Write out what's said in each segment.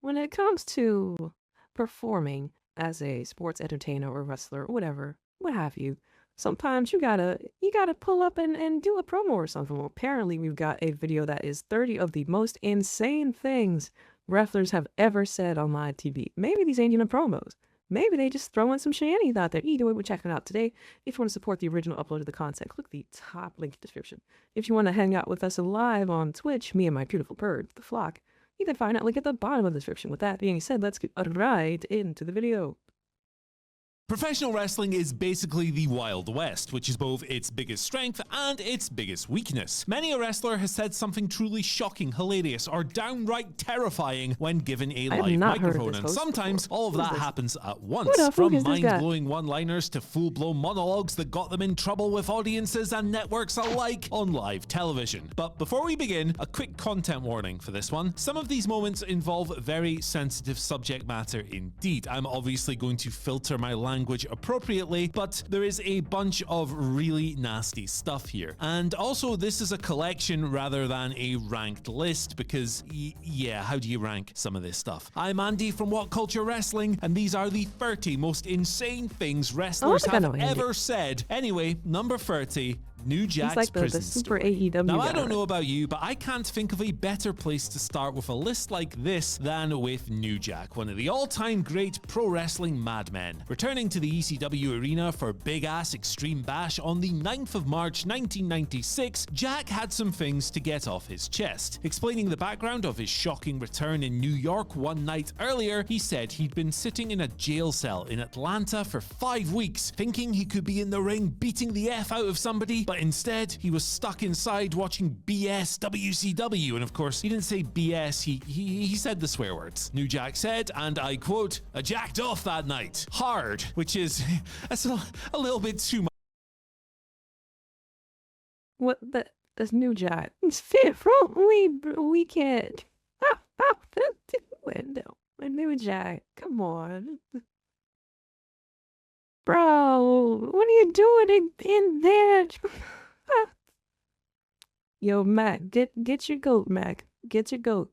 when it comes to performing as a sports entertainer or wrestler or whatever, what have you, sometimes you gotta pull up and do a promo or something. Well, apparently we've got a video that is 30 of the most insane things wrestlers have ever said on live TV. Maybe these ain't even promos. Maybe they just throw in some shenanigans out there. Either way, we're checking it out today. If you want to support the original upload of the content, click the top link in the description. If you want to hang out with us live on Twitch, me and my beautiful bird, the flock, you can find that link at the bottom of the description. With that being said, let's get right into the video. Professional wrestling is basically the Wild West, which is both its biggest strength and its biggest weakness. Many a wrestler has said something truly shocking, hilarious, or downright terrifying when given a live microphone, and sometimes all of that happens at once. From mind-blowing one-liners to full-blown monologues that got them in trouble with audiences and networks alike on live television. But before we begin, a quick content warning for this one. Some of these moments involve very sensitive subject matter indeed. I'm obviously going to filter my language appropriately, but there is a bunch of really nasty stuff here. And also, this is a collection rather than a ranked list because, yeah, how do you rank some of this stuff? I'm Andy from What Culture Wrestling, and these are the 30 most insane things wrestlers have ever said. Anyway, number 30. New Jack's like prison the super story. AEW Now, guy. I don't know about you, but I can't think of a better place to start with a list like this than with New Jack, one of the all-time great pro wrestling madmen. Returning to the ECW arena for Big Ass Extreme Bash on the 9th of March 1996, Jack had some things to get off his chest. Explaining the background of his shocking return in New York one night earlier, he said he'd been sitting in a jail cell in Atlanta for 5 weeks, thinking he could be in the ring beating the F out of somebody, but instead, he was stuck inside watching BS WCW, and of course, he didn't say BS, he said the swear words. New Jack said, and I quote, "I jacked off that night. Hard," which is, that's a little bit too much. What that's New Jack. It's fit from we can't. Window. New Jack. Come on. Bro, what are you doing in there? Yo, Mac, get your goat, Mac. Get your goat.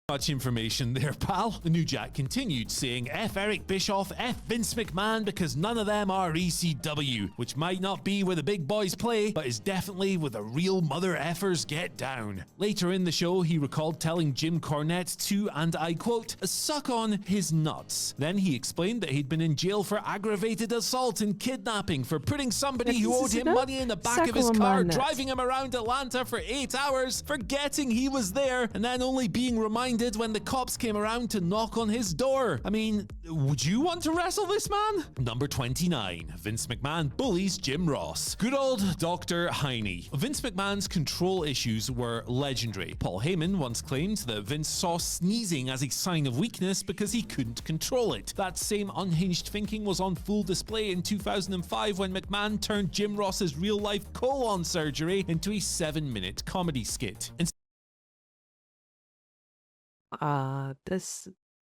Much information there, pal. The New Jack continued, saying, "F Eric Bischoff, F Vince McMahon, because none of them are ECW, which might not be where the big boys play, but is definitely where the real mother effers get down." Later in the show, he recalled telling Jim Cornette to, and I quote, "suck on his nuts." Then he explained that he'd been in jail for aggravated assault and kidnapping for putting somebody who owed him money in the back of his car, driving him around Atlanta for 8 hours, forgetting he was there, and then only being reminded when the cops came around to knock on his door. I mean, would you want to wrestle this man? Number 29. Vince McMahon bullies Jim Ross. Good old Dr. Heine. Vince McMahon's control issues were legendary. Paul Heyman once claimed that Vince saw sneezing as a sign of weakness because he couldn't control it. That same unhinged thinking was on full display in 2005 when McMahon turned Jim Ross's real-life colon surgery into a 7-minute comedy skit.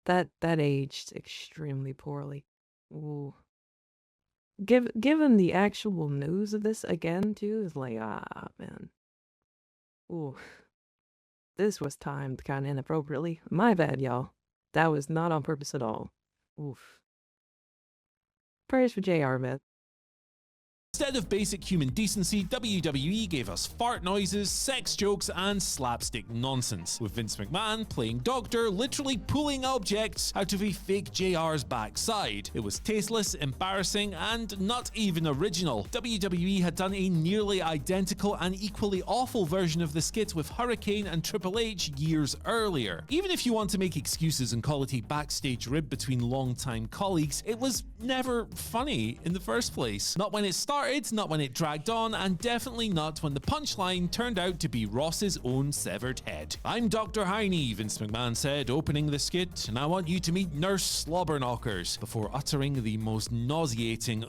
That aged extremely poorly. Ooh. Given the actual news of this again too is like, man. Ooh. This was timed kinda inappropriately. My bad, y'all. That was not on purpose at all. Oof. Prayers for JR, man. Instead of basic human decency, WWE gave us fart noises, sex jokes, and slapstick nonsense, with Vince McMahon playing doctor, literally pulling objects out of a fake JR's backside. It was tasteless, embarrassing, and not even original. WWE had done a nearly identical and equally awful version of the skit with Hurricane and Triple H years earlier. Even if you want to make excuses and call it a backstage rib between longtime colleagues, it was never funny in the first place. Not when it started, not when it dragged on, and definitely not when the punchline turned out to be Ross's own severed head. "I'm Dr. Heine," Vince McMahon said, opening the skit, "and I want you to meet Nurse Slobberknockers," before uttering the most nauseating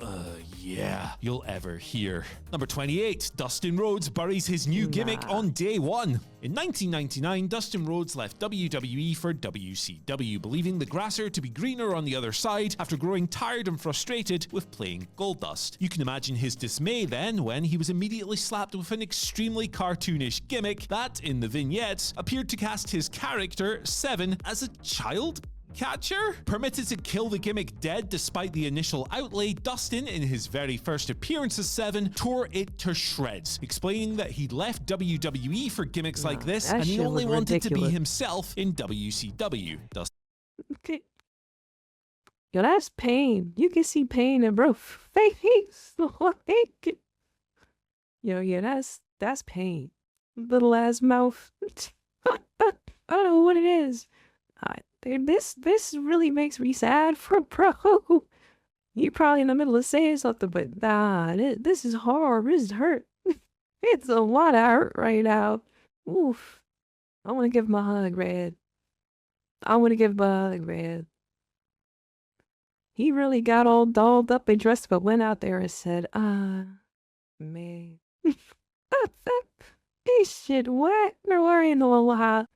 yeah you'll ever hear. Number 28. Dustin Rhodes buries his new gimmick on day one. In 1999, Dustin Rhodes left WWE for WCW, believing the grasser to be greener on the other side after growing tired and frustrated with playing Goldust. You can imagine his dismay then when he was immediately slapped with an extremely cartoonish gimmick that, in the vignettes, appeared to cast his character, Seven, as a child catcher? Permitted to kill the gimmick dead despite the initial outlay, Dustin, in his very first appearance as Seven, tore it to shreds, explaining that he'd left WWE for gimmicks like this and he only wanted to be himself in WCW. Okay. Yo, that's pain. You can see pain in bro face. Yo, yeah, that's pain. Little ass mouth. I don't know what it is. This really makes me sad for bro. You're probably in the middle of saying something, but nah, this is hard. This hurt. It's a lot of hurt right now. Oof. I want to give him a hug, Red. I want to give him a hug, Red. He really got all dolled up and dressed, but went out there and said, man. This shit, what? They're worrying a lot.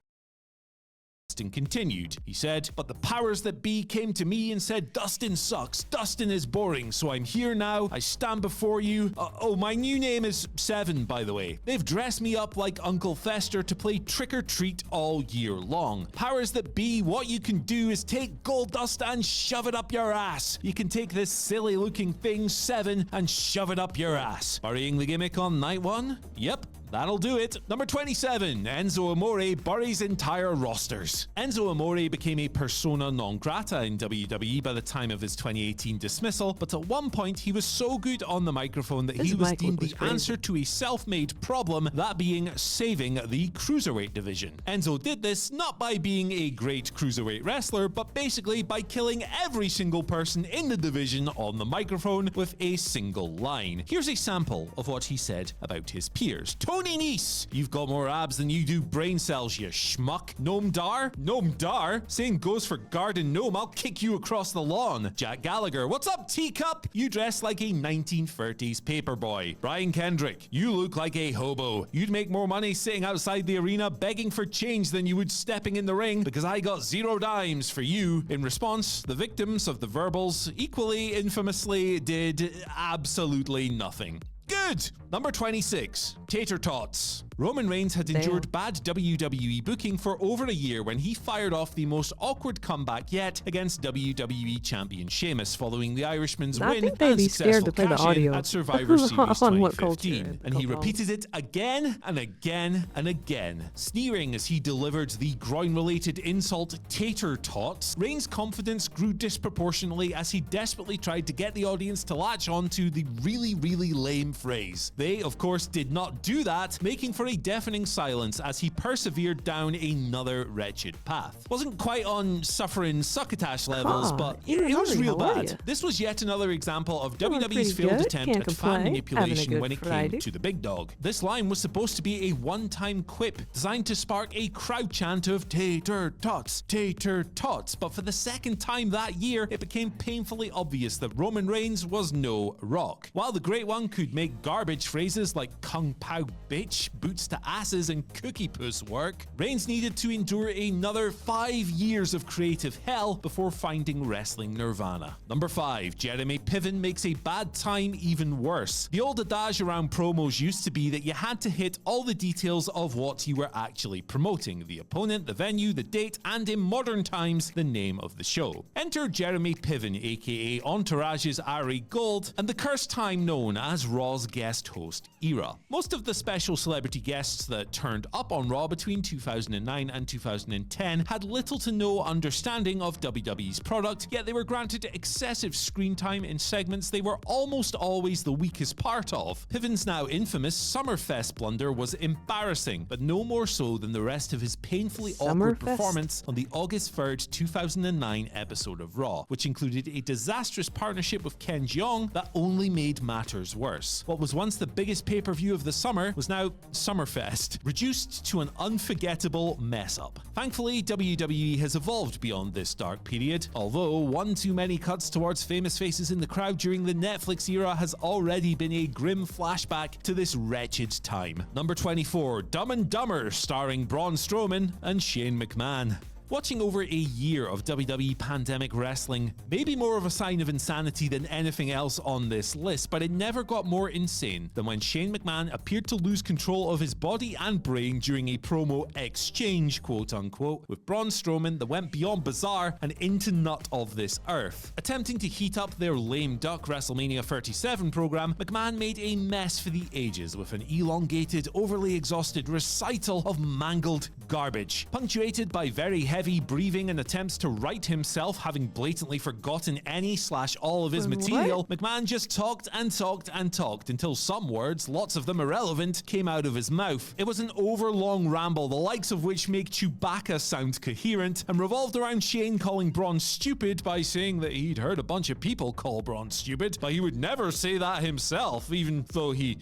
Dustin continued. He said, but the powers that be came to me and said, Dustin sucks. Dustin is boring. So I'm here now. I stand before you. Oh, my new name is Seven, by the way. They've dressed me up like Uncle Fester to play trick or treat all year long. Powers that be, what you can do is take Goldust and shove it up your ass. You can take this silly looking thing, Seven, and shove it up your ass. Burying the gimmick on night one? Yep. That'll do it. Number 27, Enzo Amore buries entire rosters. Enzo Amore became a persona non grata in WWE by the time of his 2018 dismissal, but at one point he was so good on the microphone that he was deemed the answer to a self-made problem, that being saving the Cruiserweight division. Enzo did this not by being a great Cruiserweight wrestler, but basically by killing every single person in the division on the microphone with a single line. Here's a sample of what he said about his peers. Tony Nese, you've got more abs than you do brain cells, you schmuck. Gnome Dar? Gnome Dar? Same goes for Garden Gnome, I'll kick you across the lawn. Jack Gallagher, what's up, teacup? You dress like a 1930s paperboy. Brian Kendrick, you look like a hobo. You'd make more money sitting outside the arena begging for change than you would stepping in the ring, because I got 0 dimes for you. In response, the victims of the verbals equally infamously did absolutely nothing. Good! Number 26, Tater Tots. Roman Reigns had endured bad WWE booking for over a year when he fired off the most awkward comeback yet against WWE champion Sheamus following the Irishman's win and successful cash-in at Survivor Series 2015. And he repeated it again and again and again. Sneering as he delivered the groin-related insult Tater Tots, Reigns' confidence grew disproportionately as he desperately tried to get the audience to latch on to the really lame phrase. They, of course, did not do that, making for a deafening silence as he persevered down another wretched path. Wasn't quite on suffering succotash levels, but it was real bad. This was yet another example of WWE's failed attempt at fan manipulation when it came to the big dog. This line was supposed to be a one-time quip designed to spark a crowd chant of Tater Tots, Tater Tots, but for the second time that year, it became painfully obvious that Roman Reigns was no Rock. While the Great One could make garbage phrases like Kung Pao Bitch, Boots to Asses, and Cookie Puss work, Reigns needed to endure another 5 years of creative hell before finding wrestling nirvana. Number 5, Jeremy Pivven makes a bad time even worse. The old adage around promos used to be that you had to hit all the details of what you were actually promoting: the opponent, the venue, the date, and in modern times, the name of the show. Enter Jeremy Pivven, aka Entourage's Ari Gold, and the cursed time known as Raw's guest host era. Most of the special celebrity guests that turned up on Raw between 2009 and 2010 had little to no understanding of WWE's product, yet they were granted excessive screen time in segments they were almost always the weakest part of. Pivven's now infamous Summerfest blunder was embarrassing, but no more so than the rest of his painfully awkward performance on the August 3rd, 2009 episode of Raw, which included a disastrous partnership with Ken Jeong that only made matters worse. What was once the biggest pay-per-view of the summer was now Summerfest, reduced to an unforgettable mess-up. Thankfully, WWE has evolved beyond this dark period, although one too many cuts towards famous faces in the crowd during the Netflix era has already been a grim flashback to this wretched time. Number 24, Dumb and Dumber, starring Braun Strowman and Shane McMahon. Watching over a year of WWE pandemic wrestling may be more of a sign of insanity than anything else on this list, but it never got more insane than when Shane McMahon appeared to lose control of his body and brain during a promo exchange, quote-unquote, with Braun Strowman that went beyond bizarre and into nut of this earth. Attempting to heat up their lame duck WrestleMania 37 program, McMahon made a mess for the ages with an elongated, overly exhausted recital of mangled garbage, punctuated by very heavy breathing and attempts to right himself, having blatantly forgotten any/all of his material. McMahon just talked and talked and talked until some words, lots of them irrelevant, came out of his mouth. It was an overlong ramble, the likes of which make Chewbacca sound coherent, and revolved around Shane calling Braun stupid by saying that he'd heard a bunch of people call Braun stupid, but he would never say that himself, even though he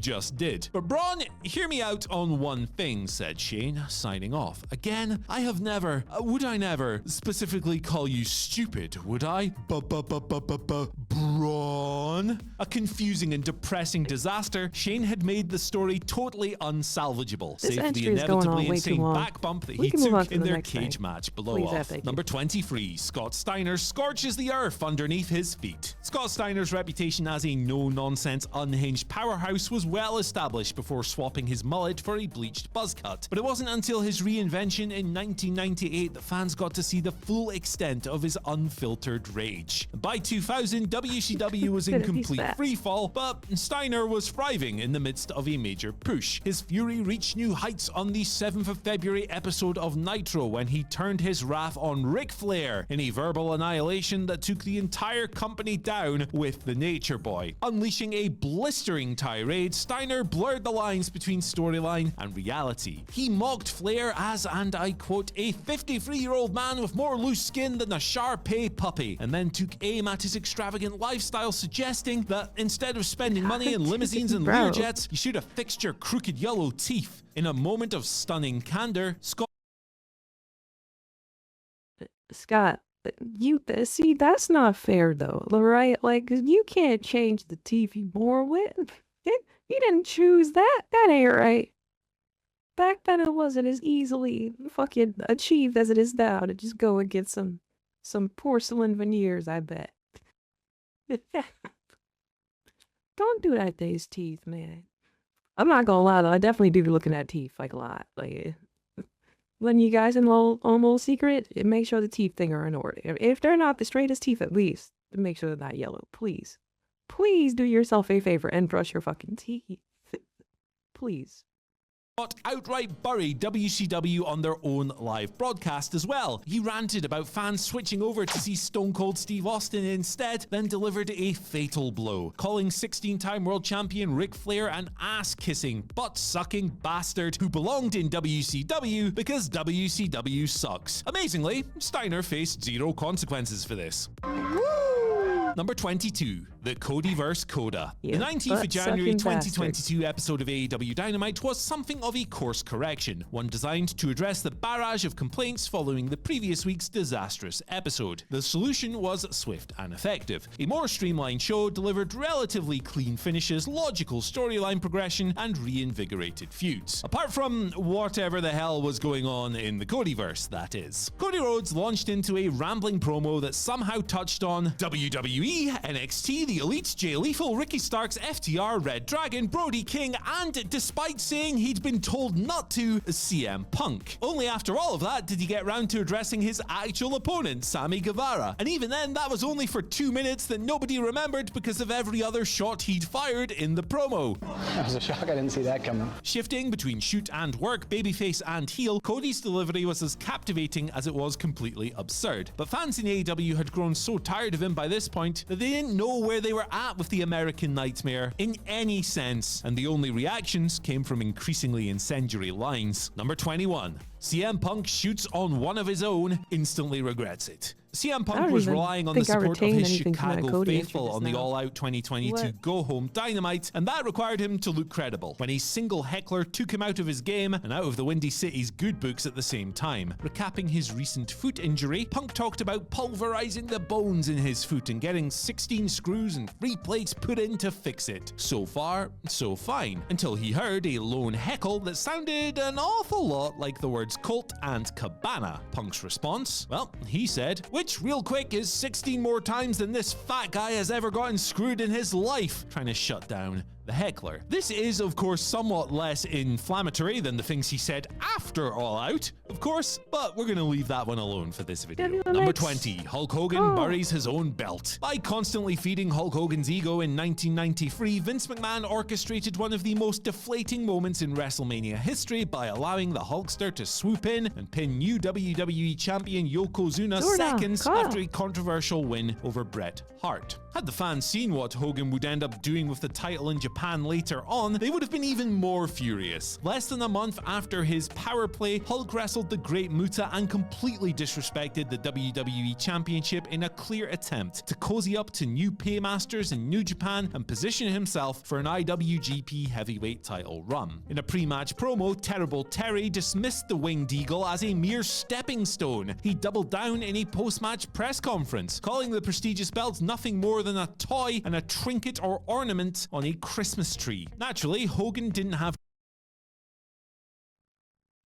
just did. But Braun, hear me out on one thing, said Shane, signing off. Again, I have never, would I never specifically call you stupid, would I? Braun? A confusing and depressing disaster, Shane had made the story totally unsalvageable, save for the inevitably insane back bump that he took in their cage match below off. Number 23, Scott Steiner scorches the earth underneath his feet. Scott Steiner's reputation as a no-nonsense, unhinged powerhouse was well established before swapping his mullet for a bleached buzz cut, but it wasn't until his reinvention in 1998 that fans got to see the full extent of his unfiltered rage. By 2000, WCW was in complete freefall, but Steiner was thriving in the midst of a major push. His fury reached new heights on the 7th of February episode of Nitro when he turned his wrath on Ric Flair in a verbal annihilation that took the entire company down with the Nature Boy. Unleashing a blistering tirade, Steiner blurred the lines between storyline and reality. He mocked Flair as, and I quote, a 53-year-old man with more loose skin than a Shar-Pei puppy, and then took aim at his extravagant lifestyle, suggesting that instead of spending money in limousines and Learjets, you should have fixed your crooked yellow teeth. In a moment of stunning candor, Scott, you see, that's not fair though, right? Like, you can't change the teeth you born with. You didn't choose that. That ain't right. Back then it wasn't as easily fucking achieved as it is now to just go and get some porcelain veneers, I bet. Don't do that to his teeth, man. I'm not gonna lie though, I definitely do be looking at teeth like a lot. Like, letting you guys in on a little secret, make sure the teeth thing are in order. If they're not the straightest teeth, at least make sure they're not yellow. Please. Please do yourself a favor and brush your fucking teeth. Please. Outright buried WCW on their own live broadcast as well. He ranted about fans switching over to see Stone Cold Steve Austin instead, then delivered a fatal blow, calling 16-time world champion Ric Flair an ass-kissing, butt-sucking bastard who belonged in WCW because WCW sucks. Amazingly, Steiner faced zero consequences for this. Number 22, the Cody Verse KOD. The 19th of January 2022 episode of AEW Dynamite was something of a course correction, one designed to address the barrage of complaints following the previous week's disastrous episode. The solution was swift and effective. A more streamlined show delivered relatively clean finishes, logical storyline progression, and reinvigorated feuds. Apart from whatever the hell was going on in the Codyverse, that is. Cody Rhodes launched into a rambling promo that somehow touched on WWE, NXT, The Elite, Jay Lethal, Ricky Starks, FTR, Red Dragon, Brody King, and despite saying he'd been told not to, CM Punk. Only after all of that did he get round to addressing his actual opponent, Sammy Guevara. And even then, that was only for 2 minutes that nobody remembered because of every other shot he'd fired in the promo. That was a shock, I didn't see that coming. Shifting between shoot and work, babyface and heel, Cody's delivery was as captivating as it was completely absurd. But fans in AEW had grown so tired of him by this point that they didn't know where they were at with the American Nightmare in any sense, and the only reactions came from increasingly incendiary lines. Number 21. CM Punk shoots on one of his own, instantly regrets it. CM Punk don't was even relying on the think I support of retained his anything from that Chicago Cody faithful entry on the just now. All Out 2022 What? Go Home Dynamite, and that required him to look credible when a single heckler took him out of his game and out of the Windy City's good books at the same time. Recapping his recent foot injury, Punk talked about pulverizing the bones in his foot and getting 16 screws and 3 plates put in to fix it. So far, so fine, until he heard a lone heckle that sounded an awful lot like the words Colt and Cabana. Punk's response? Well, he said, which real quick is 16 more times than this fat guy has ever gotten screwed in his life, trying to shut down the heckler. This is, of course, somewhat less inflammatory than the things he said after All Out, of course, but we're gonna leave that one alone for this video. Number 20, Hulk Hogan buries his own belt. By constantly feeding Hulk Hogan's ego in 1993, Vince McMahon orchestrated one of the most deflating moments in WrestleMania history by allowing the Hulkster to swoop in and pin new WWE champion Yokozuna seconds after a controversial win over Bret Hart. Had the fans seen what Hogan would end up doing with the title in Japan later on, they would have been even more furious. Less than a month after his power play, Hulk wrestled the Great Muta and completely disrespected the WWE Championship in a clear attempt to cozy up to new paymasters in New Japan and position himself for an IWGP Heavyweight title run. In a pre-match promo, Terrible Terry dismissed the Winged Eagle as a mere stepping stone. He doubled down in a post-match press conference, calling the prestigious belt nothing more than a toy and a trinket or ornament on a Christmas tree. Naturally, Hogan didn't have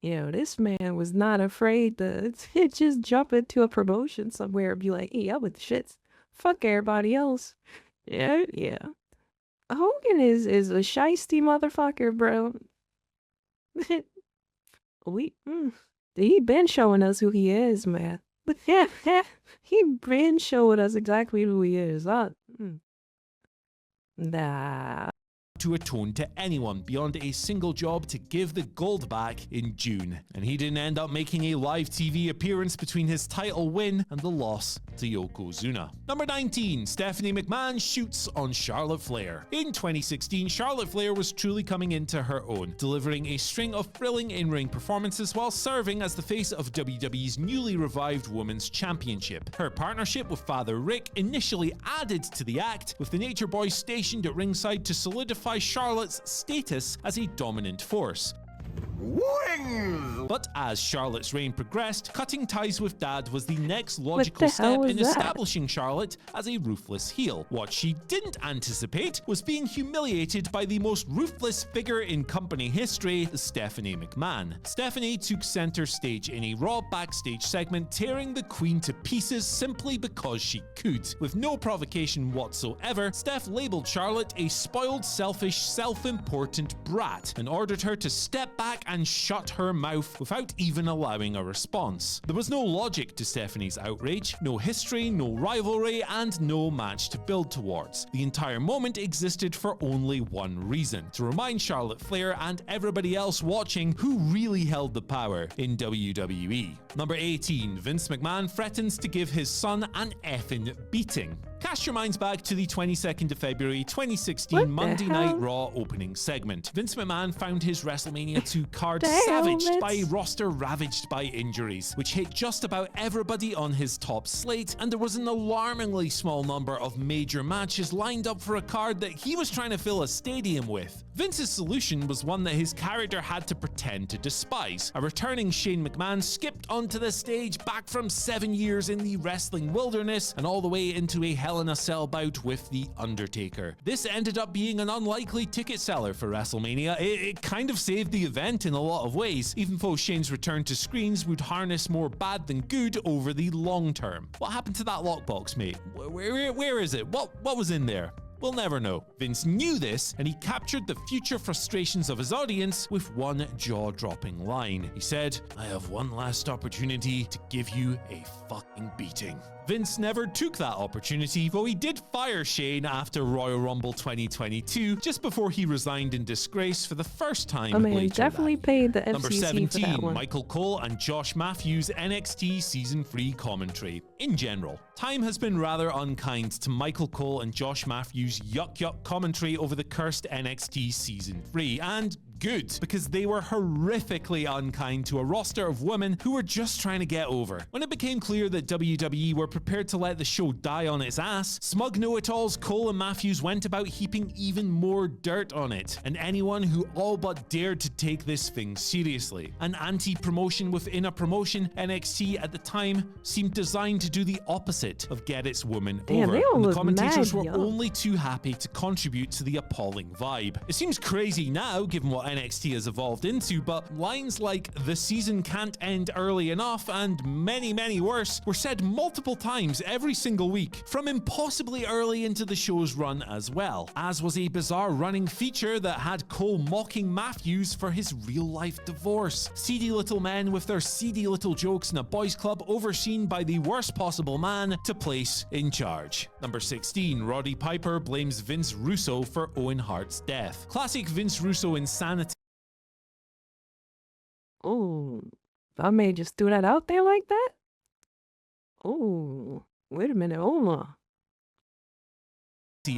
This man was not afraid to just jump into a promotion somewhere and be like, hey, I'm with the shits. Fuck everybody else. Yeah. Hogan is a shiesty motherfucker, bro. He been showing us who he is, man. But he been showing us exactly who he is. Nah. to atone to anyone beyond a single job to give the gold back in June, and he didn't end up making a live TV appearance between his title win and the loss to Yokozuna. Number 19, Stephanie McMahon shoots on Charlotte Flair. In 2016, Charlotte Flair was truly coming into her own, delivering a string of thrilling in-ring performances while serving as the face of WWE's newly revived Women's Championship. Her partnership with Father Rick initially added to the act, with the Nature Boy stationed at ringside to solidify Charlotte's status as a dominant force. Wings! But as Charlotte's reign progressed, cutting ties with Dad was the next logical step in establishing Charlotte as a ruthless heel. What she didn't anticipate was being humiliated by the most ruthless figure in company history, Stephanie McMahon. Stephanie took center stage in a Raw backstage segment, tearing the Queen to pieces simply because she could. With no provocation whatsoever, Steph labeled Charlotte a spoiled, selfish, self-important brat and ordered her to step back and shut her mouth without even allowing a response. There was no logic to Stephanie's outrage, no history, no rivalry, and no match to build towards. The entire moment existed for only one reason: to remind Charlotte Flair and everybody else watching who really held the power in WWE. Number 18, Vince McMahon threatens to give his son an effing beating. Cast your minds back to the 22nd of February 2016 Monday Night Raw opening segment. Vince McMahon found his WrestleMania 2 card savaged by a roster ravaged by injuries, which hit just about everybody on his top slate, and there was an alarmingly small number of major matches lined up for a card that he was trying to fill a stadium with. Vince's solution was one that his character had to pretend to despise. A returning Shane McMahon skipped onto the stage back from 7 years in the wrestling wilderness and all the way into a Hell in a Cell bout with The Undertaker. This ended up being an unlikely ticket seller for WrestleMania. It kind of saved the event in a lot of ways, even though Shane's return to screens would harness more bad than good over the long term. What happened to that lockbox, mate? Where is it? What was in there? We'll never know. Vince knew this, and he captured the future frustrations of his audience with one jaw-dropping line. He said, "I have one last opportunity to give you a fucking beating." Vince never took that opportunity, though he did fire Shane after Royal Rumble 2022, just before he resigned in disgrace for the first time. I mean, he definitely paid the FCC Number 17, for that one. Michael Cole and Josh Matthews NXT Season 3 commentary. In general, time has been rather unkind to Michael Cole and Josh Matthews' yuck commentary over the cursed NXT Season 3, and Good, because they were horrifically unkind to a roster of women who were just trying to get over. When it became clear that WWE were prepared to let the show die on its ass, smug know-it-alls Cole and Matthews went about heaping even more dirt on it, and anyone who all but dared to take this thing seriously. An anti-promotion within a promotion, NXT at the time seemed designed to do the opposite of get its woman over, and the commentators were only too happy to contribute to the appalling vibe. It seems crazy now, given what NXT has evolved into, but lines like "the season can't end early enough" and many worse were said multiple times every single week, from impossibly early into the show's run as well, as was a bizarre running feature that had Cole mocking Matthews for his real-life divorce. Seedy little men with their seedy little jokes in a boys club overseen by the worst possible man to place in charge. Number 16, Roddy Piper blames Vince Russo for Owen Hart's death. Classic Vince Russo insanity. Oh, I may just threw that out there like that? Oh, wait a minute, hold on.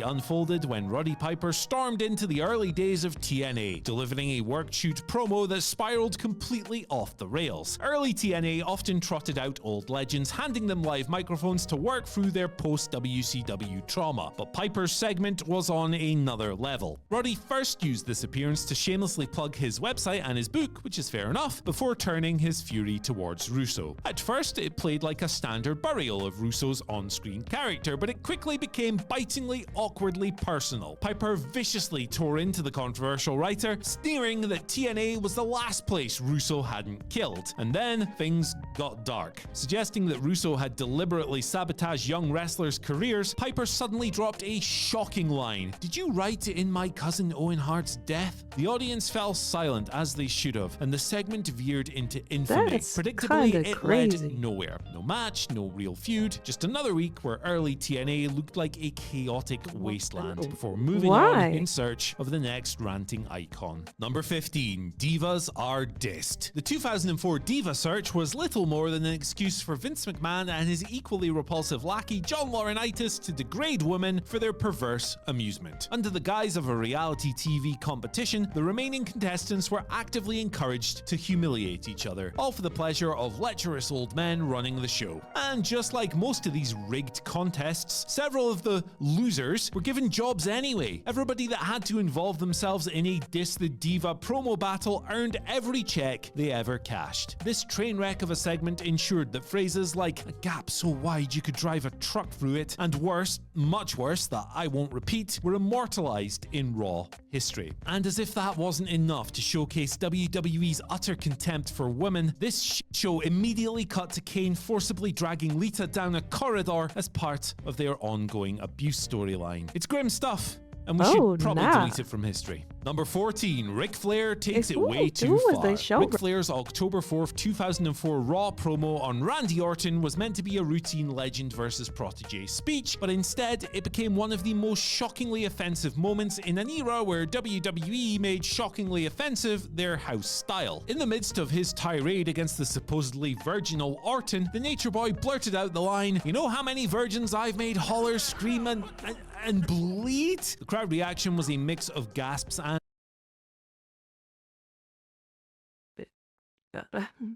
Unfolded when Roddy Piper stormed into the early days of TNA, delivering a work-shoot promo that spiraled completely off the rails. Early TNA often trotted out old legends, handing them live microphones to work through their post-WCW trauma, but Piper's segment was on another level. Roddy first used this appearance to shamelessly plug his website and his book, which is fair enough, before turning his fury towards Russo. At first, it played like a standard burial of Russo's on-screen character, but it quickly became bitingly awkwardly personal. Piper viciously tore into the controversial writer, sneering that TNA was the last place Russo hadn't killed. And then things got dark. Suggesting that Russo had deliberately sabotaged young wrestlers' careers, Piper suddenly dropped a shocking line. "Did you write in my cousin Owen Hart's death?" The audience fell silent, as they should have, and the segment veered into infamy. That's Predictably, kinda it crazy. led nowhere. No match, no real feud, just another week where early TNA looked like a chaotic wasteland before moving on in search of the next ranting icon. Number 15, Divas are dissed. The 2004 Diva search was little more than an excuse for Vince McMahon and his equally repulsive lackey John Laurinaitis to degrade women for their perverse amusement. Under the guise of a reality TV competition, the remaining contestants were actively encouraged to humiliate each other, all for the pleasure of lecherous old men running the show. And just like most of these rigged contests, several of the losers were given jobs anyway. Everybody that had to involve themselves in a Diss the Diva promo battle earned every check they ever cashed. This train wreck of a segment ensured that phrases like "a gap so wide you could drive a truck through it," and worse, much worse, that I won't repeat, were immortalized in Raw history. And as if that wasn't enough to showcase WWE's utter contempt for women, this shit show immediately cut to Kane forcibly dragging Lita down a corridor as part of their ongoing abuse storyline. It's grim stuff, and we should probably delete it from history. Number 14, Ric Flair takes it way too far. Ric Flair's October 4th, 2004 Raw promo on Randy Orton was meant to be a routine legend versus protege speech, but instead it became one of the most shockingly offensive moments in an era where WWE made shockingly offensive their house style. In the midst of his tirade against the supposedly virginal Orton, the Nature Boy blurted out the line, "You know how many virgins I've made holler, scream, and bleed?" The crowd reaction was a mix of gasps and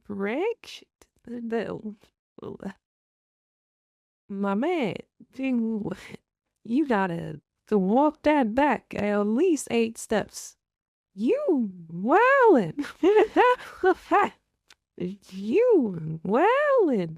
Rick? My man, you gotta walk that back at least 8 steps. You wildin'. You wildin'.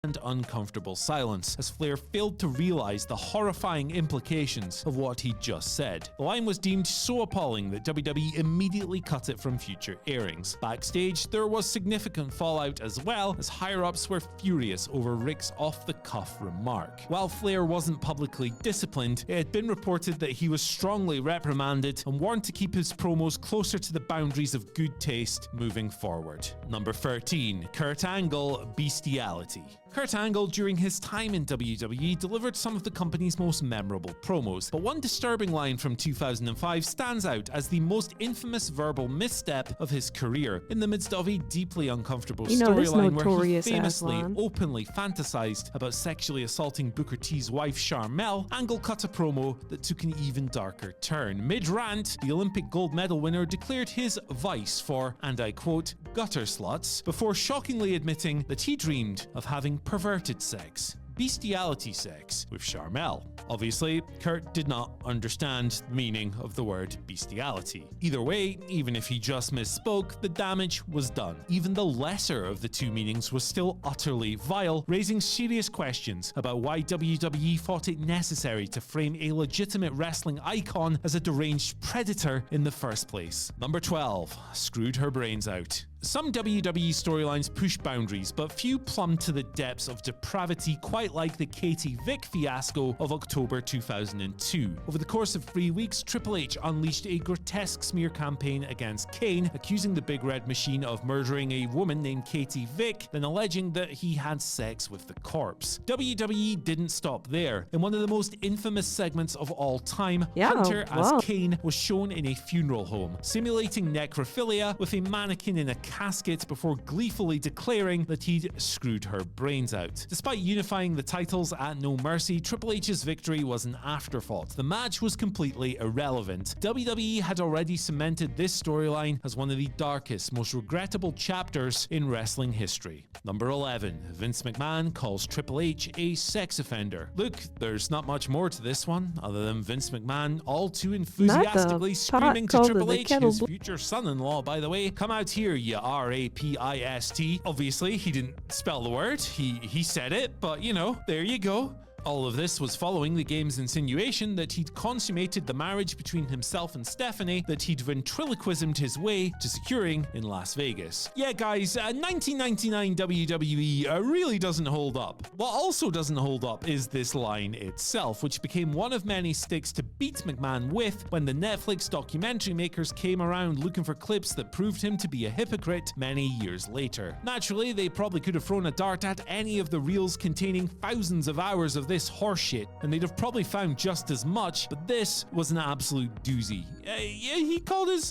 and uncomfortable silence as Flair failed to realize the horrifying implications of what he'd just said. The line was deemed so appalling that WWE immediately cut it from future airings. Backstage, there was significant fallout as well, as higher-ups were furious over Ric's off-the-cuff remark. While Flair wasn't publicly disciplined, it had been reported that he was strongly reprimanded and warned to keep his promos closer to the boundaries of good taste moving forward. Number 13, Kurt Angle, beastiality. Kurt Angle, during his time in WWE, delivered some of the company's most memorable promos, but one disturbing line from 2005 stands out as the most infamous verbal misstep of his career. In the midst of a deeply uncomfortable storyline where he famously, openly fantasized about sexually assaulting Booker T's wife Sharmell, Angle cut a promo that took an even darker turn. Mid-rant, the Olympic gold medal winner declared his vice for, and I quote, gutter sluts, before shockingly admitting that he dreamed of having perverted sex. Beastiality sex with Sharmell. Obviously, Kurt did not understand the meaning of the word bestiality. Either way, even if he just misspoke, the damage was done. Even the lesser of the two meanings was still utterly vile, raising serious questions about why WWE thought it necessary to frame a legitimate wrestling icon as a deranged predator in the first place. Number 12. Screwed her brains out. Some WWE storylines push boundaries, but few plumb to the depths of depravity quite like the Katie Vick fiasco of October 2002. Over the course of 3 weeks, Triple H unleashed a grotesque smear campaign against Kane, accusing the Big Red Machine of murdering a woman named Katie Vick, then alleging that he had sex with the corpse. WWE didn't stop there. In one of the most infamous segments of all time, Hunter as Kane was shown in a funeral home, simulating necrophilia with a mannequin in a casket before gleefully declaring that he'd screwed her brains out. Despite unifying the titles at No Mercy, Triple H's victory was an afterthought. The match was completely irrelevant. WWE had already cemented this storyline as one of the darkest, most regrettable chapters in wrestling history. Number 11. Vince McMahon calls Triple H a sex offender. Look, there's not much more to this one, other than Vince McMahon all too enthusiastically screaming to Triple H, his future son-in-law, by the way, come out here, you R-A-P-I-S-T. Obviously, he didn't spell the word. He said it, but you know, there you go. All of this was following the game's insinuation that he'd consummated the marriage between himself and Stephanie that he'd ventriloquismed his way to securing in Las Vegas. Yeah, guys, 1999 WWE really doesn't hold up. What also doesn't hold up is this line itself, which became one of many sticks to beat McMahon with when the Netflix documentary makers came around looking for clips that proved him to be a hypocrite many years later. Naturally, they probably could have thrown a dart at any of the reels containing thousands of hours of this horseshit, and they'd have probably found just as much, but this was an absolute doozy. He called his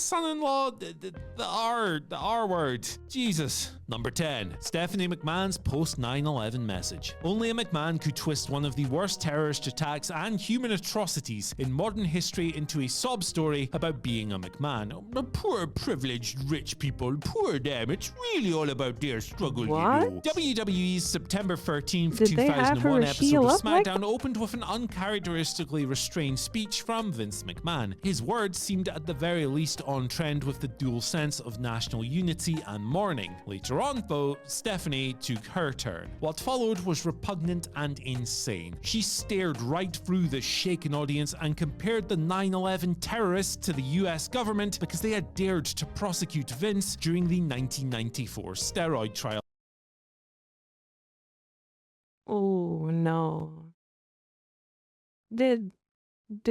son-in-law the R word. Jesus. Number 10. Stephanie McMahon's post 9/11 message. Only a McMahon could twist one of the worst terrorist attacks and human atrocities in modern history into a sob story about being a McMahon. Poor privileged rich people, poor them. It's really all about their struggle, what? you know. WWE's September 13th, 2001 episode of SmackDown opened with an uncharacteristically restrained speech from Vince McMahon. His words seemed at the very least on trend with the dual sense of national unity and mourning. Later on, though, Stephanie took her turn. What followed was repugnant and insane. She stared right through the shaken audience and compared the 9/11 terrorists to the US government because they had dared to prosecute Vince during the 1994 steroid trial. Oh no. Did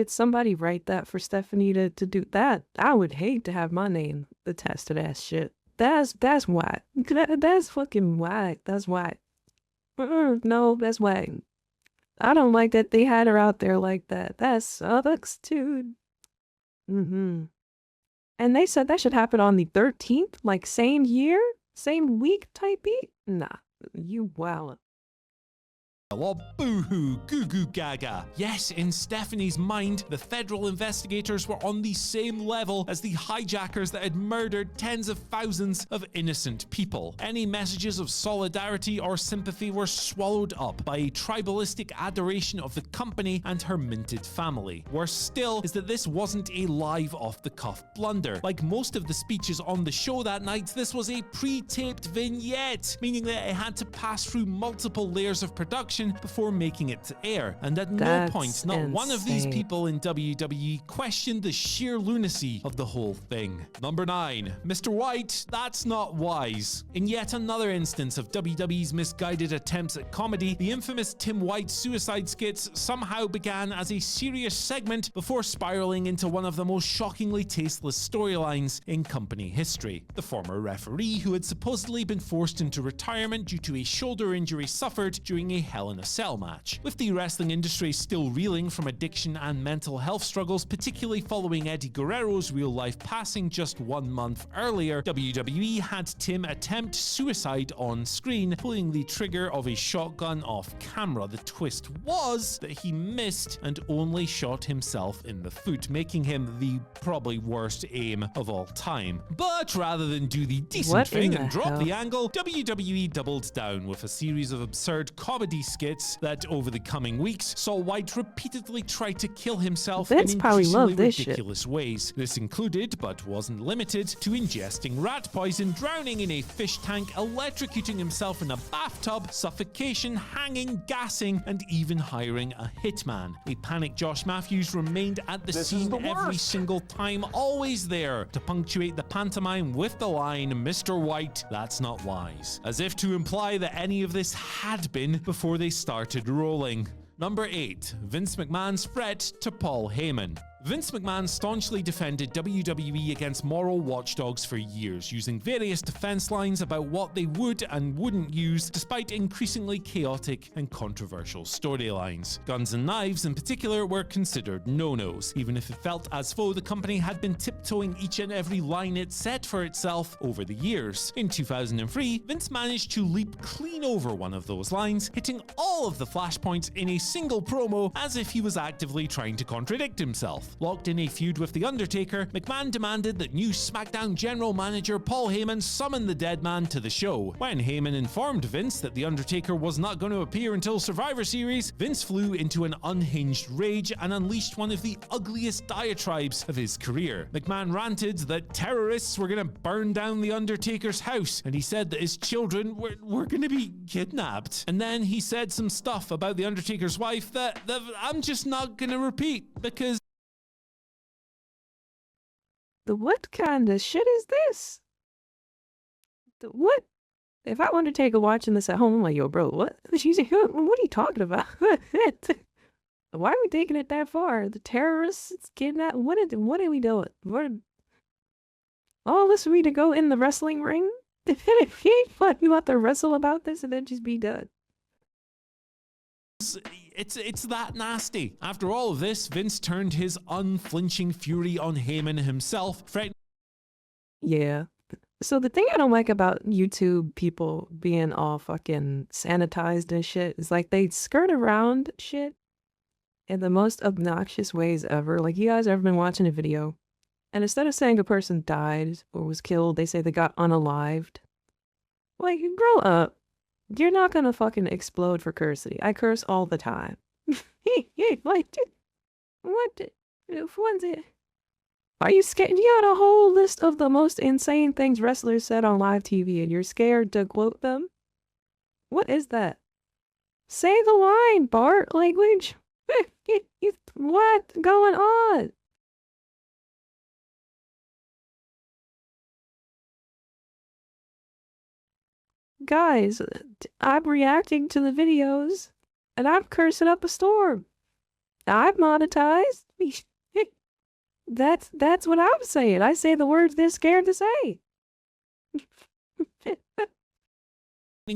somebody write that for Stephanie to do that? I would hate to have my name attached to that shit. That's whack. That's fucking whack. That's whack. No, that's whack. I don't like that they had her out there like that. That sucks, dude. And they said that should happen on the 13th, like same year, same week type beat. Nah, you wow. Well, boo-hoo, goo-goo gaga. Yes, in Stephanie's mind, the federal investigators were on the same level as the hijackers that had murdered tens of thousands of innocent people. Any messages of solidarity or sympathy were swallowed up by a tribalistic adoration of the company and her minted family. Worse still is that this wasn't a live off-the-cuff blunder. Like most of the speeches on the show that night, this was a pre-taped vignette, meaning that it had to pass through multiple layers of production production before making it to air, and at no That's point, not one of these insane. people in WWE questioned the sheer lunacy of the whole thing. Number 9. Mr. White, that's not wise. In yet another instance of WWE's misguided attempts at comedy, the infamous Tim White suicide skits somehow began as a serious segment before spiraling into one of the most shockingly tasteless storylines in company history. The former referee, who had supposedly been forced into retirement due to a shoulder injury suffered during a Hell in a Cell match. With the wrestling industry still reeling from addiction and mental health struggles, particularly following Eddie Guerrero's real-life passing just 1 month earlier, WWE had Tim attempt suicide on screen, pulling the trigger of a shotgun off camera. The twist was that he missed and only shot himself in the foot, making him the probably worst aim of all time. But rather than do the decent What thing in and the drop hell? the angle, WWE doubled down with a series of absurd comedy skits that over the coming weeks saw White repeatedly try to kill himself Vince in probably increasingly loved this shit. ridiculous ways. This included, but wasn't limited to, ingesting rat poison, drowning in a fish tank, electrocuting himself in a bathtub, suffocation, hanging, gassing, and even hiring a hitman. A panicked Josh Matthews remained at the scene every single time, always there to punctuate the pantomime with the line, "Mr. White, that's not wise," as if to imply that any of this had been before they started rolling. Number 8. Vince McMahon's threat to Paul Heyman. Vince McMahon staunchly defended WWE against moral watchdogs for years, using various defense lines about what they would and wouldn't use, despite increasingly chaotic and controversial storylines. Guns and knives, in particular, were considered no-nos, even if it felt as though the company had been tiptoeing each and every line it set for itself over the years. In 2003, Vince managed to leap clean over one of those lines, hitting all of the flashpoints in a single promo as if he was actively trying to contradict himself. Locked in a feud with The Undertaker, McMahon demanded that new SmackDown General Manager Paul Heyman summon the dead man to the show. When Heyman informed Vince that The Undertaker was not going to appear until Survivor Series, Vince flew into an unhinged rage and unleashed one of the ugliest diatribes of his career. McMahon ranted that terrorists were going to burn down The Undertaker's house, and he said that his children were going to be kidnapped. And then he said some stuff about The Undertaker's wife that I'm just not going to repeat, because What kind of shit is this? What? If I Undertaker watching this at home, I'm like, yo, bro, what? What are you talking about? Why are we taking it that far? The terrorists kidnapped? What are we doing? All this for me to go in the wrestling ring? What, you want to wrestle about this and then just be done? it's that nasty. After all of this, Vince turned his unflinching fury on Heyman himself, threatening Yeah. So the thing I don't like about YouTube people being all fucking sanitized and shit is like they skirt around shit in the most obnoxious ways ever. Like, you guys ever been watching a video and instead of saying a person died or was killed, they say they got unalived? Like, grow up. You're not gonna fucking explode for cursing. I curse all the time. Like, what? When's it? Are you scared? You got a whole list of the most insane things wrestlers said on live TV and you're scared to quote them? What is that? Say the line, Bart. Like, what going on? Guys, I'm reacting to the videos and I'm cursing up a storm. I'm monetized. That's what I'm saying. I say the words they're scared to say.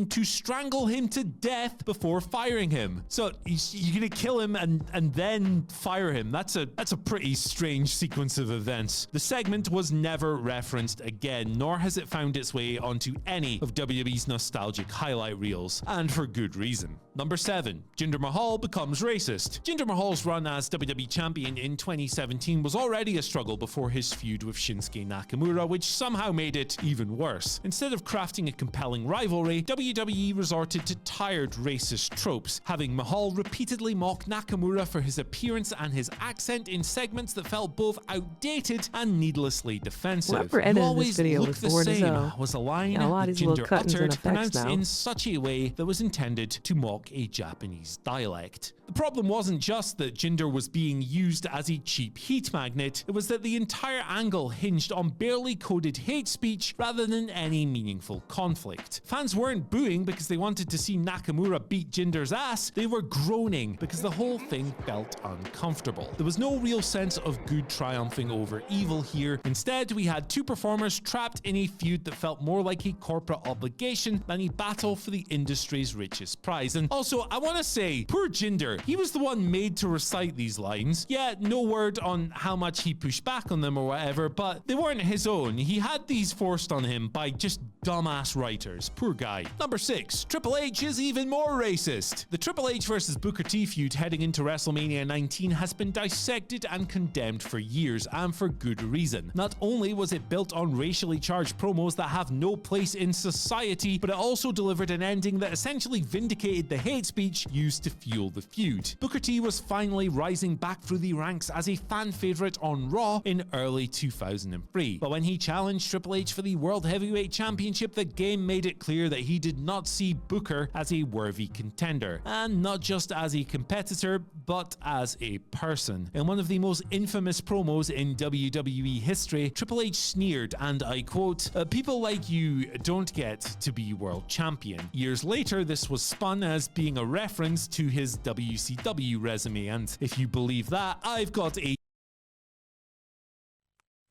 to strangle him to death before firing him. So you're gonna kill him and then fire him. That's a pretty strange sequence of events. The segment was never referenced again, nor has it found its way onto any of WWE's nostalgic highlight reels, and for good reason. Number 7, Jinder Mahal becomes racist. Jinder Mahal's run as WWE Champion in 2017 was already a struggle before his feud with Shinsuke Nakamura, which somehow made it even worse. Instead of crafting a compelling rivalry, WWE resorted to tired racist tropes, having Mahal repeatedly mock Nakamura for his appearance and his accent in segments that felt both outdated and needlessly defensive. Whoever "You edited always this video look was the bored as same," hell. was a line Yeah, a lot that of these little Jinder cut-ins and uttered, effects pronounced now. in such a way that was intended to mock a Japanese dialect. The problem wasn't just that Jinder was being used as a cheap heat magnet, it was that the entire angle hinged on barely coded hate speech rather than any meaningful conflict. Fans weren't booing because they wanted to see Nakamura beat Jinder's ass, they were groaning because the whole thing felt uncomfortable. There was no real sense of good triumphing over evil here. Instead, we had two performers trapped in a feud that felt more like a corporate obligation than a battle for the industry's richest prize. And also, I want to say, poor Jinder, he was the one made to recite these lines. Yeah, no word on how much he pushed back on them or whatever, but they weren't his own. He had these forced on him by just dumbass writers. Poor guy. Number 6, Triple H is even more racist. The Triple H versus Booker T feud heading into WrestleMania 19 has been dissected and condemned for years, and for good reason. Not only was it built on racially charged promos that have no place in society, but it also delivered an ending that essentially vindicated the hate speech used to fuel the feud. Booker T was finally rising back through the ranks as a fan favorite on Raw in early 2003. But when he challenged Triple H for the World Heavyweight Championship, the game made it clear that he did not see Booker as a worthy contender. And not just as a competitor, but as a person. In one of the most infamous promos in WWE history, Triple H sneered, and I quote, "People like you don't get to be world champion." Years later, this was spun as being a reference to his WCW resume, and if you believe that, I've got a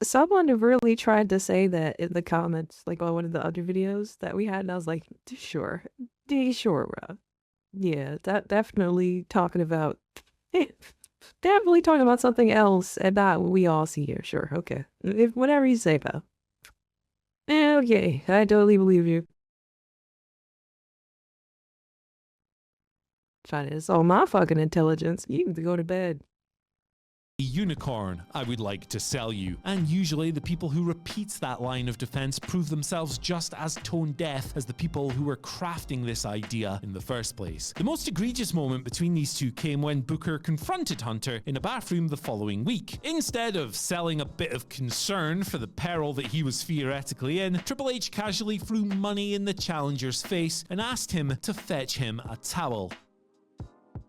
Someone really tried to say that in the comments, like on one of the other videos that we had, and I was like, sure, bro. Yeah, that definitely talking about, definitely talking about something else and not what we all see here. Sure, okay. If whatever you say, pal. Okay, I totally believe you. Trying to insult my fucking intelligence. You need to go to bed. unicorn I would like to sell you. And usually the people who repeats that line of defense prove themselves just as tone deaf as the people who were crafting this idea in the first place. The most egregious moment between these two came when Booker confronted Hunter in a bathroom the following week. Instead of selling a bit of concern for the peril that he was theoretically in, Triple H casually threw money in the challenger's face and asked him to fetch him a towel.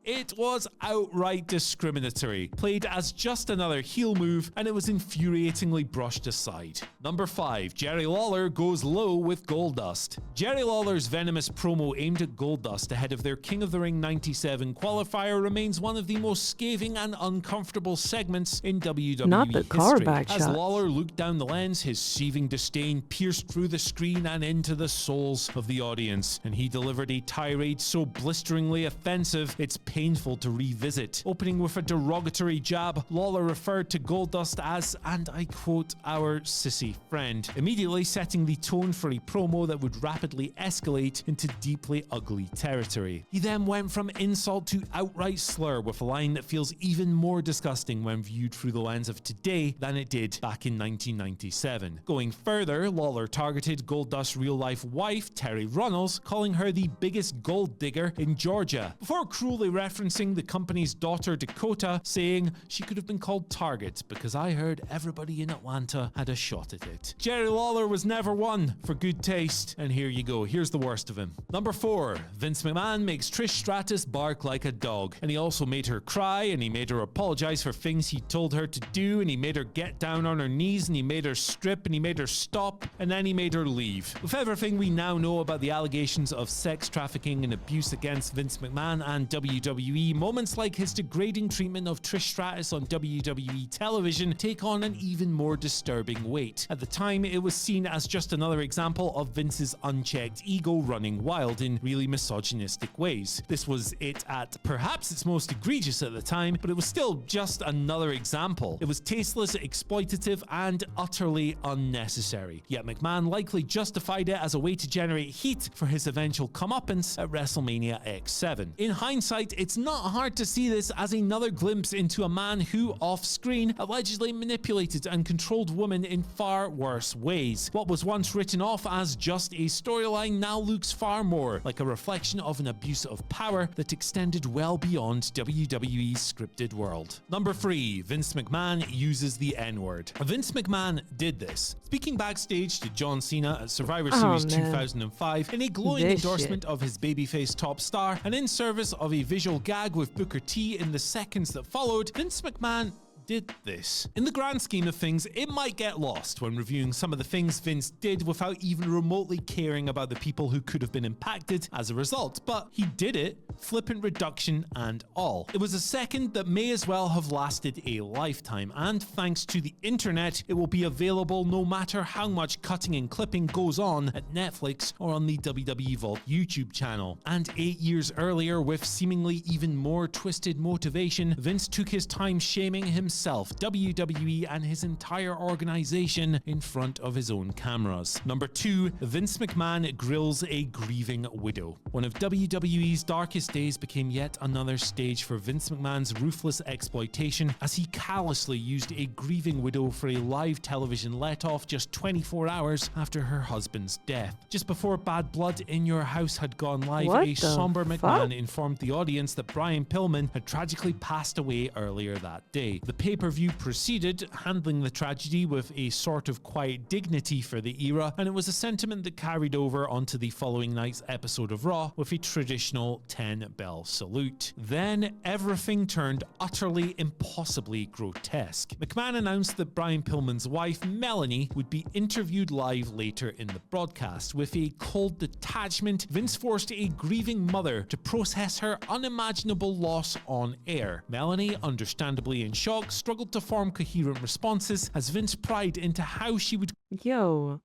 It was outright discriminatory, played as just another heel move, and it was infuriatingly brushed aside. Number 5, Jerry Lawler goes low with Goldust. Jerry Lawler's venomous promo aimed at Goldust ahead of their King of the Ring 97 qualifier remains one of the most scathing and uncomfortable segments in WWE Not the car history. back As shots. Lawler looked down the lens, his seething disdain pierced through the screen and into the souls of the audience, and he delivered a tirade so blisteringly offensive it's painful to revisit. Opening with a derogatory jab, Lawler referred to Goldust as, and I quote, our sissy friend, immediately setting the tone for a promo that would rapidly escalate into deeply ugly territory. He then went from insult to outright slur with a line that feels even more disgusting when viewed through the lens of today than it did back in 1997. Going further, Lawler targeted Goldust's real-life wife, Terry Runnels, calling her the biggest gold digger in Georgia, before cruelly referencing the company's daughter Dakota, saying she could have been called Target because I heard everybody in Atlanta had a shot at it. Jerry Lawler was never one for good taste, and here you go, here's the worst of him. Number 4, Vince McMahon makes Trish Stratus bark like a dog, and he also made her cry, and he made her apologize for things he told her to do, and he made her get down on her knees, and he made her strip, and he made her stop, and then he made her leave. With everything we now know about the allegations of sex trafficking and abuse against Vince McMahon and WWE, moments like his degrading treatment of Trish Stratus on WWE television take on an even more disturbing weight. At the time, it was seen as just another example of Vince's unchecked ego running wild in really misogynistic ways. This was it at perhaps its most egregious at the time, but it was still just another example. It was tasteless, exploitative, and utterly unnecessary. Yet McMahon likely justified it as a way to generate heat for his eventual comeuppance at WrestleMania X7. In hindsight, it's it's not hard to see this as another glimpse into a man who, off-screen, allegedly manipulated and controlled women in far worse ways. What was once written off as just a storyline now looks far more like a reflection of an abuse of power that extended well beyond WWE's scripted world. Number 3. Vince McMahon uses the N-word. Vince McMahon did this, speaking backstage to John Cena at Survivor Series 2005 in a glowing endorsement of his babyface top star, and in service of a visual gag with Booker T in the seconds that followed. Vince McMahon did this. In the grand scheme of things, it might get lost when reviewing some of the things Vince did without even remotely caring about the people who could have been impacted as a result, but he did it, flippant reduction and all. It was a second that may as well have lasted a lifetime, and thanks to the internet, it will be available no matter how much cutting and clipping goes on at Netflix or on the WWE Vault YouTube channel. And 8 years earlier, with seemingly even more twisted motivation, Vince took his time shaming himself, WWE, and his entire organization in front of his own cameras. Number 2. Vince McMahon grills a grieving widow. One of WWE's darkest days became yet another stage for Vince McMahon's ruthless exploitation as he callously used a grieving widow for a live television let-off just 24 hours after her husband's death. Just before Bad Blood in Your House had gone live, a somber McMahon informed the audience that Brian Pillman had tragically passed away earlier that day. The pay-per-view proceeded, handling the tragedy with a sort of quiet dignity for the era, and it was a sentiment that carried over onto the following night's episode of Raw with a traditional 10-bell salute. Then everything turned utterly impossibly grotesque. McMahon announced that Brian Pillman's wife, Melanie, would be interviewed live later in the broadcast. With a cold detachment, Vince forced a grieving mother to process her unimaginable loss on air. Melanie, understandably in shock, struggled to form coherent responses as Vince pried into how she would Yo,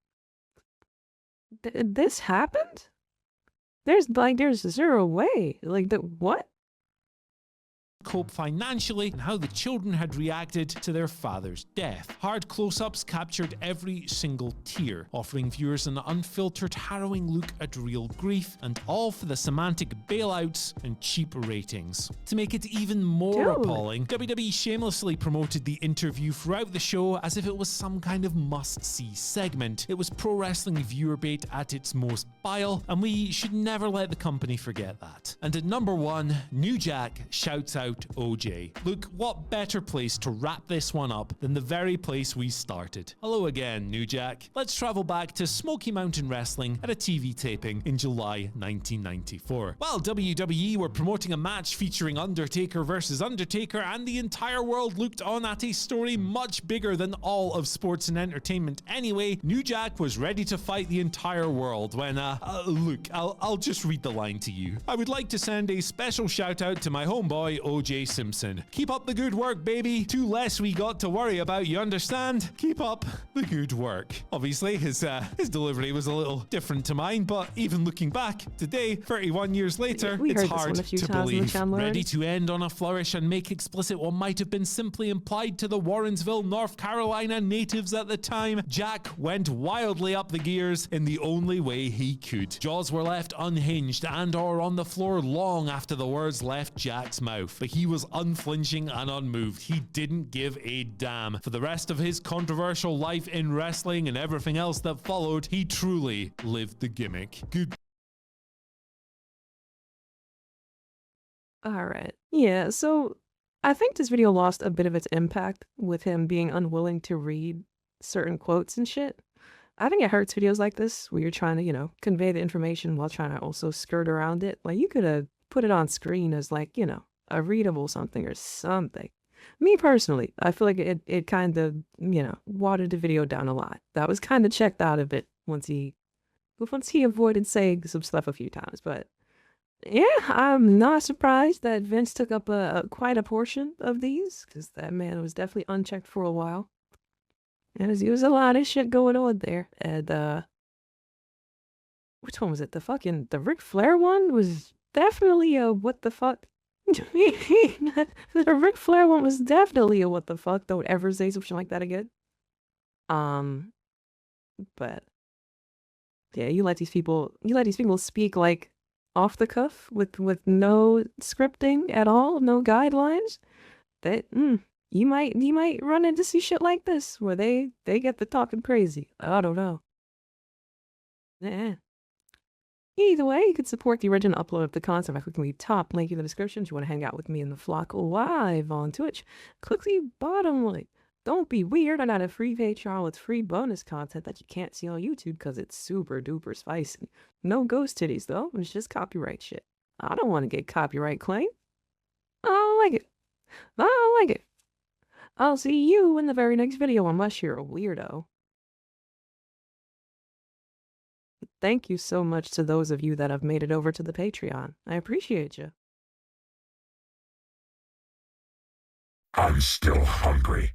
this happened? There's zero way. What? cope financially and how the children had reacted to their father's death. Hard close-ups captured every single tear, offering viewers an unfiltered, harrowing look at real grief, and all for the semantic bailouts and cheap ratings. To make it even more appalling, WWE shamelessly promoted the interview throughout the show as if it was some kind of must-see segment. It was pro wrestling viewer bait at its most vile, and we should never let the company forget that. And at number 1, New Jack shouts out OJ. Look, what better place to wrap this one up than the very place we started. Hello again, New Jack. Let's travel back to Smoky Mountain Wrestling at a TV taping in July 1994. While WWE were promoting a match featuring Undertaker versus Undertaker, and the entire world looked on at a story much bigger than all of sports and entertainment anyway, New Jack was ready to fight the entire world when, look, I'll just read the line to you. I would like to send a special shout out to my homeboy, OJ Simpson. Keep up the good work, baby. 2 less we got to worry about, you understand? Keep up the good work. Obviously, his delivery was a little different to mine, but even looking back today, 31 years later, it's hard to believe. Ready to end on a flourish and make explicit what might have been simply implied to the Warrensville, North Carolina natives at the time, Jack went wildly up the gears in the only way he could. Jaws were left unhinged and or on the floor long after the words left Jack's mouth, but he was unflinching and unmoved. He didn't give a damn. For the rest of his controversial life in wrestling and everything else that followed, he truly lived the gimmick. Good. Alright. Yeah, so I think this video lost a bit of its impact with him being unwilling to read certain quotes and shit. I think it hurts videos like this where you're trying to, convey the information while trying to also skirt around it. Like, you could have put it on screen as like, a readable something or something. Me personally, I feel like it kind of, watered the video down a lot. That was kind of checked out of it once he avoided saying some stuff a few times. But yeah, I'm not surprised that Vince took up quite a portion of these, because that man was definitely unchecked for a while. There was a lot of shit going on there. And which one was it? The Ric Flair one was definitely a what the fuck. The Ric Flair one was definitely a what the fuck. Don't ever say something like that again. But yeah, you let these people speak like off the cuff with no scripting at all, no guidelines, that you might run into see shit like this where they get the talking crazy. I don't know. Either way, you can support the original upload of the content by clicking the top link in the description. If you want to hang out with me in the flock live on Twitch, click the bottom link. Don't be weird. I got a free Patreon with free bonus content that you can't see on YouTube because it's super duper spicy. No ghost titties though. It's just copyright shit. I don't want to get copyright claim. I don't like it. I don't like it. I'll see you in the very next video unless you're a weirdo. Thank you so much to those of you that have made it over to the Patreon. I appreciate you. I'm still hungry.